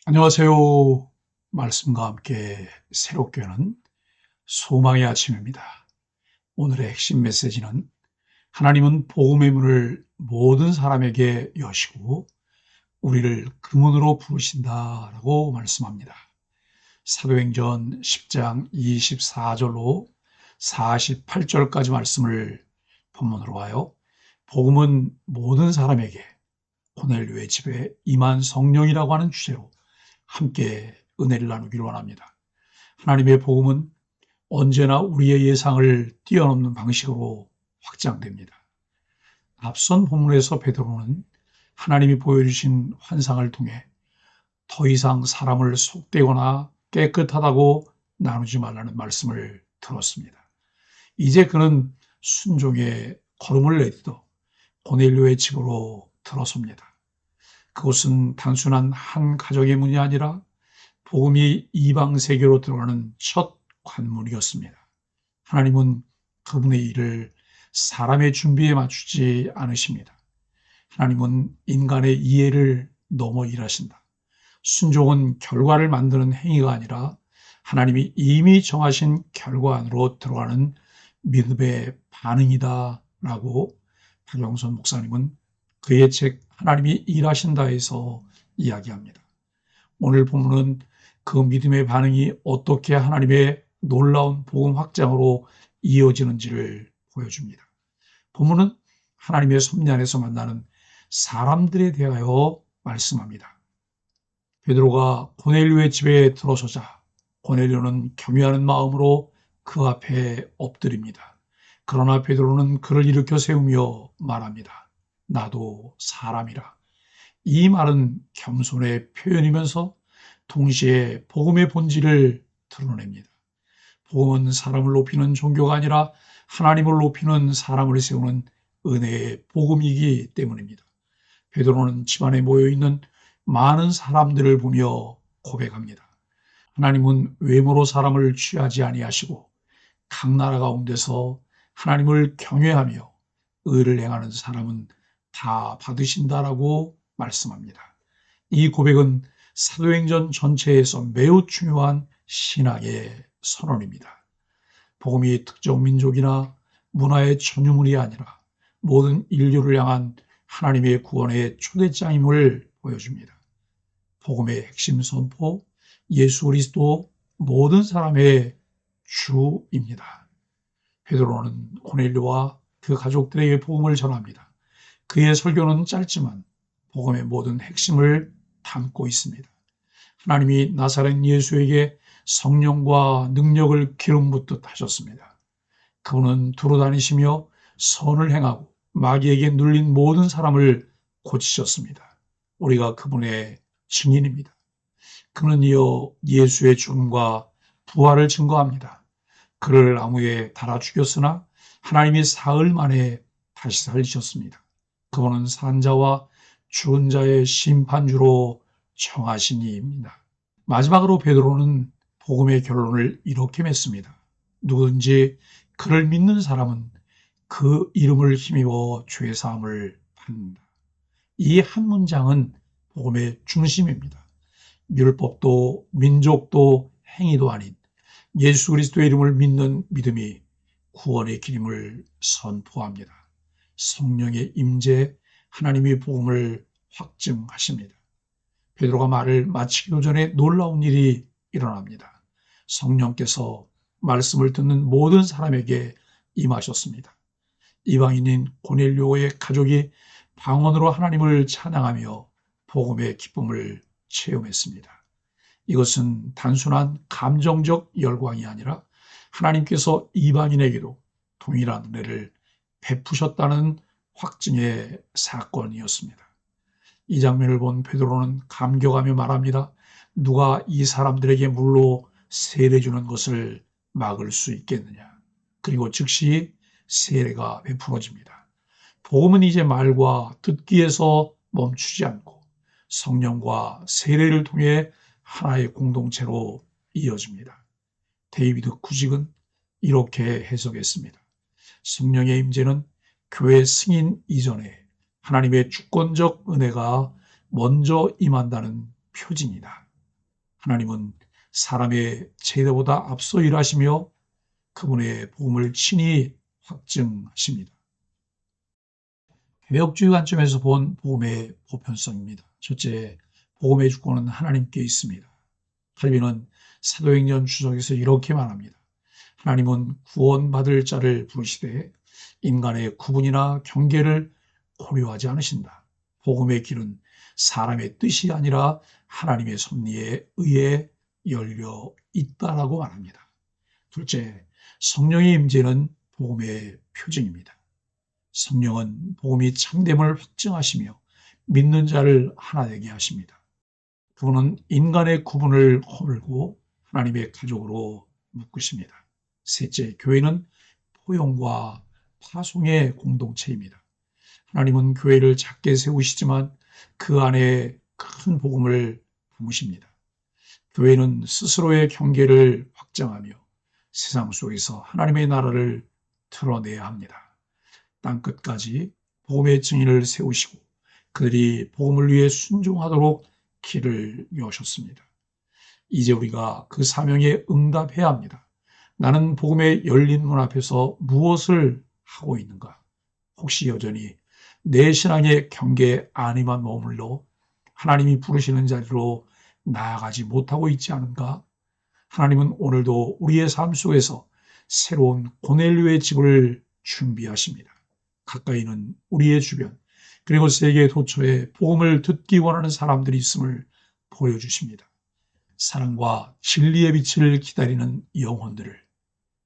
안녕하세요. 말씀과 함께 새롭게 하는 소망의 아침입니다. 오늘의 핵심 메시지는 하나님은 복음의 문을 모든 사람에게 여시고 우리를 그 문으로 부르신다라고 말씀합니다. 사도행전 10장 24절로 48절까지 말씀을 본문으로 봐요. 복음은 모든 사람에게 고넬료의 집에 임한 성령이라고 하는 주제로 함께 은혜를 나누기를 원합니다. 하나님의 복음은 언제나 우리의 예상을 뛰어넘는 방식으로 확장됩니다. 앞선 본문에서 베드로는 하나님이 보여주신 환상을 통해 더 이상 사람을 속되거나 깨끗하다고 나누지 말라는 말씀을 들었습니다. 이제 그는 순종의 걸음을 내딛어 고넬료의 집으로 들어섭니다. 그곳은 단순한 한 가족의 문이 아니라 복음이 이방 세계로 들어가는 첫 관문이었습니다. 하나님은 그분의 일을 사람의 준비에 맞추지 않으십니다. 하나님은 인간의 이해를 넘어 일하신다. 순종은 결과를 만드는 행위가 아니라 하나님이 이미 정하신 결과 안으로 들어가는 믿음의 반응이다라고 박영선 목사님은 그의 책 하나님이 일하신다에서 이야기합니다. 오늘 본문은 그 믿음의 반응이 어떻게 하나님의 놀라운 복음 확장으로 이어지는지를 보여줍니다. 본문은 하나님의 섭리 안에서 만나는 사람들에 대하여 말씀합니다. 베드로가 고넬료의 집에 들어서자 고넬료는 경외하는 마음으로 그 앞에 엎드립니다. 그러나 베드로는 그를 일으켜 세우며 말합니다. 나도 사람이라. 이 말은 겸손의 표현이면서 동시에 복음의 본질을 드러냅니다. 복음은 사람을 높이는 종교가 아니라 하나님을 높이는 사람을 세우는 은혜의 복음이기 때문입니다. 베드로는 집안에 모여있는 많은 사람들을 보며 고백합니다. 하나님은 외모로 사람을 취하지 아니하시고 각 나라 가운데서 하나님을 경외하며 의를 행하는 사람은 다 받으신다라고 말씀합니다. 이 고백은 사도행전 전체에서 매우 중요한 신앙의 선언입니다. 복음이 특정 민족이나 문화의 전유물이 아니라 모든 인류를 향한 하나님의 구원의 초대장임을 보여줍니다. 복음의 핵심 선포, 예수 그리스도 모든 사람의 주입니다. 베드로는 고넬료와 그 가족들에게 복음을 전합니다. 그의 설교는 짧지만 복음의 모든 핵심을 담고 있습니다. 하나님이 나사렛 예수에게 성령과 능력을 기름 붓듯 하셨습니다. 그분은 두루 다니시며 선을 행하고 마귀에게 눌린 모든 사람을 고치셨습니다. 우리가 그분의 증인입니다. 그는 이어 예수의 죽음과 부활을 증거합니다. 그를 나무에 달아 죽였으나 하나님이 사흘 만에 다시 살리셨습니다. 그분은 산자와 죽은 자의 심판주로 정하신 이입니다. 마지막으로 베드로는 복음의 결론을 이렇게 맺습니다. 누구든지 그를 믿는 사람은 그 이름을 힘입어 죄 사함을 받는다. 이 한 문장은 복음의 중심입니다. 율법도 민족도 행위도 아닌 예수 그리스도의 이름을 믿는 믿음이 구원의 길임을 선포합니다. 성령의 임재, 하나님의 복음을 확증하십니다. 베드로가 말을 마치기도 전에 놀라운 일이 일어납니다. 성령께서 말씀을 듣는 모든 사람에게 임하셨습니다. 이방인인 고넬료의 가족이 방언으로 하나님을 찬양하며 복음의 기쁨을 체험했습니다. 이것은 단순한 감정적 열광이 아니라 하나님께서 이방인에게도 동일한 은혜를 베푸셨다는 확증의 사건이었습니다. 이 장면을 본 베드로는 감격하며 말합니다. 누가 이 사람들에게 물로 세례 주는 것을 막을 수 있겠느냐. 그리고 즉시 세례가 베풀어집니다. 복음은 이제 말과 듣기에서 멈추지 않고 성령과 세례를 통해 하나의 공동체로 이어집니다. 데이비드 쿠직은 이렇게 해석했습니다. 성령의 임재는 교회 승인 이전에 하나님의 주권적 은혜가 먼저 임한다는 표징이다. 하나님은 사람의 제도보다 앞서 일하시며 그분의 복음을 친히 확증하십니다. 개혁주의 관점에서 본 복음의 보편성입니다. 첫째, 복음의 주권은 하나님께 있습니다. 칼빈은 사도행전 주석에서 이렇게 말합니다. 하나님은 구원받을 자를 부르시되 인간의 구분이나 경계를 고려하지 않으신다. 복음의 길은 사람의 뜻이 아니라 하나님의 섭리에 의해 열려 있다라고 말합니다. 둘째, 성령의 임재는 복음의 표징입니다. 성령은 복음이 참됨을 확증하시며 믿는 자를 하나 되게 하십니다. 그분은 인간의 구분을 허물고 하나님의 가족으로 묶으십니다. 셋째, 교회는 포용과 파송의 공동체입니다. 하나님은 교회를 작게 세우시지만 그 안에 큰 복음을 담으십니다. 교회는 스스로의 경계를 확장하며 세상 속에서 하나님의 나라를 드러내야 합니다. 땅끝까지 복음의 증인을 세우시고 그들이 복음을 위해 순종하도록 길을 여셨습니다. 이제 우리가 그 사명에 응답해야 합니다. 나는 복음의 열린 문 앞에서 무엇을 하고 있는가? 혹시 여전히 내 신앙의 경계 안에만 머물러 하나님이 부르시는 자리로 나아가지 못하고 있지 않은가? 하나님은 오늘도 우리의 삶 속에서 새로운 고넬료의 집을 준비하십니다. 가까이는 우리의 주변, 그리고 세계 도처에 복음을 듣기 원하는 사람들이 있음을 보여주십니다. 사랑과 진리의 빛을 기다리는 영혼들을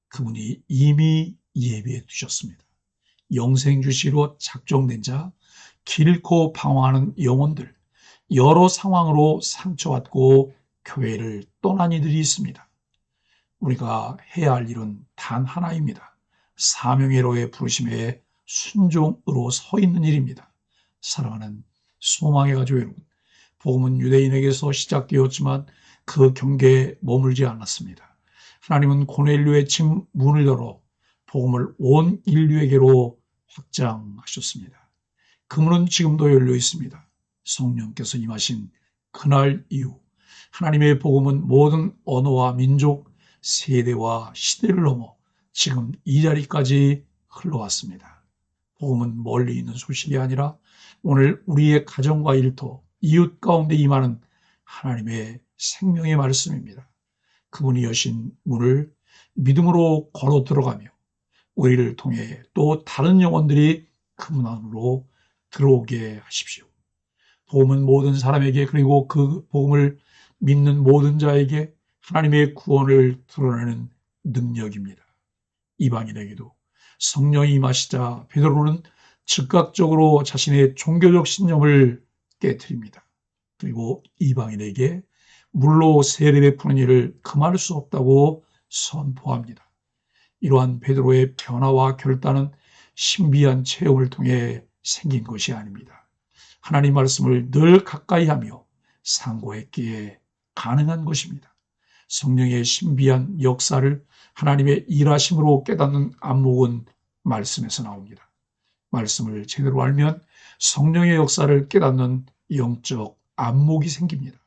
그분이 이미 예비해 두셨습니다. 영생주시로 작정된 자, 길고 방황하는 영혼들, 여러 상황으로 상처받고 교회를 떠난 이들이 있습니다. 우리가 해야 할 일은 단 하나입니다. 사명의로의 부르심에 순종으로 서 있는 일입니다. 사랑하는 소망의 가족 여러분, 복음은 유대인에게서 시작되었지만 그 경계에 머물지 않았습니다. 하나님은 고넬료의 집 문을 열어 복음을 온 인류에게로 확장하셨습니다. 그 문은 지금도 열려 있습니다. 성령께서 임하신 그날 이후 하나님의 복음은 모든 언어와 민족, 세대와 시대를 넘어 지금 이 자리까지 흘러왔습니다. 복음은 멀리 있는 소식이 아니라 오늘 우리의 가정과 일터, 이웃 가운데 임하는 하나님의 생명의 말씀입니다. 그분이 여신 문을 믿음으로 걸어 들어가며 우리를 통해 또 다른 영혼들이 그 문 안으로 들어오게 하십시오. 복음은 모든 사람에게, 그리고 그 복음을 믿는 모든 자에게 하나님의 구원을 드러내는 능력입니다. 이방인에게도 성령이 임하시자 베드로는 즉각적으로 자신의 종교적 신념을 깨트립니다. 그리고 이방인에게 물로 세례 베푸는 일을 금할 수 없다고 선포합니다. 이러한 베드로의 변화와 결단은 신비한 체험을 통해 생긴 것이 아닙니다. 하나님 말씀을 늘 가까이 하며 상고했기에 가능한 것입니다. 성령의 신비한 역사를 하나님의 일하심으로 깨닫는 안목은 말씀에서 나옵니다. 말씀을 제대로 알면 성령의 역사를 깨닫는 영적 안목이 생깁니다.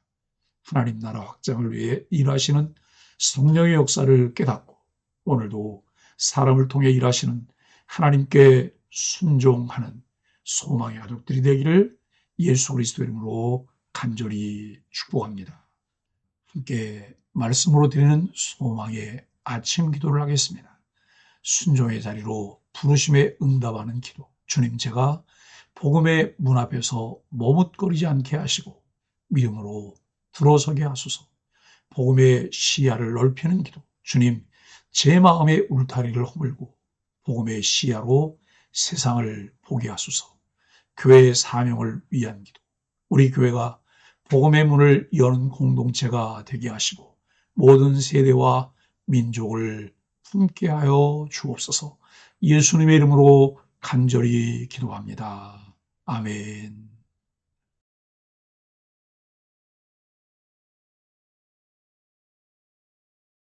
하나님 나라 확장을 위해 일하시는 성령의 역사를 깨닫고 오늘도 사람을 통해 일하시는 하나님께 순종하는 소망의 가족들이 되기를 예수 그리스도 이름으로 간절히 축복합니다. 함께 말씀으로 드리는 소망의 아침 기도를 하겠습니다. 순종의 자리로 부르심에 응답하는 기도. 주님, 제가 복음의 문 앞에서 머뭇거리지 않게 하시고 믿음으로 들어서게 하소서. 복음의 시야를 넓히는 기도. 주님, 제 마음의 울타리를 허물고 복음의 시야로 세상을 보게 하소서. 교회의 사명을 위한 기도. 우리 교회가 복음의 문을 여는 공동체가 되게 하시고 모든 세대와 민족을 품게 하여 주옵소서. 예수님의 이름으로 간절히 기도합니다. 아멘.